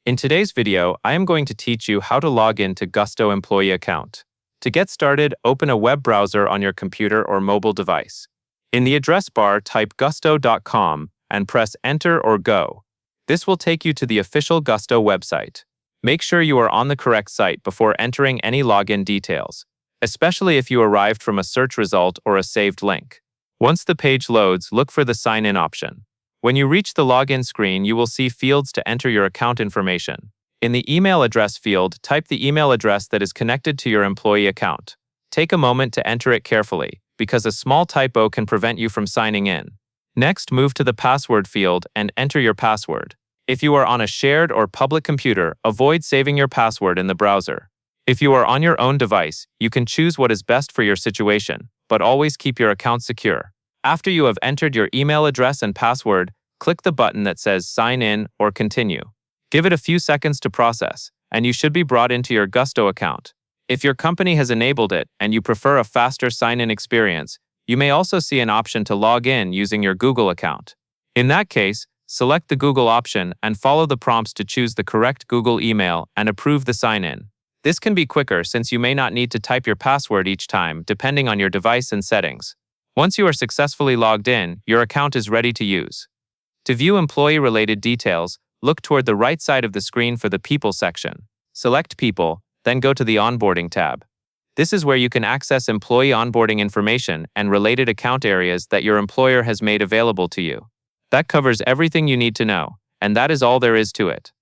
In today's video, I am going to teach you how to log in to Gusto employee account. To get started, open a web browser on your computer or mobile device. In the address bar, type gusto.com and press Enter or Go. This will take you to the official Gusto website. Make sure you are on the correct site before entering any login details, especially if you arrived from a search result or a saved link. Once the page loads, look for the Sign In option. When you reach the login screen, you will see fields to enter your account information. In the email address field, type the email address that is connected to your employee account. Take a moment to enter it carefully, because a small typo can prevent you from signing in. Next, move to the password field and enter your password. If you are on a shared or public computer, avoid saving your password in the browser. If you are on your own device, you can choose what is best for your situation, but always keep your account secure. After you have entered your email address and password, click the button that says Sign In or Continue. Give it a few seconds to process, and you should be brought into your Gusto account. If your company has enabled it and you prefer a faster sign-in experience, you may also see an option to log in using your Google account. In that case, select the Google option and follow the prompts to choose the correct Google email and approve the sign-in. This can be quicker since you may not need to type your password each time, depending on your device and settings. Once you are successfully logged in, your account is ready to use. To view employee-related details, look toward the right side of the screen for the People section. Select People, then go to the Onboarding tab. This is where you can access employee onboarding information and related account areas that your employer has made available to you. That covers everything you need to know, and that is all there is to it.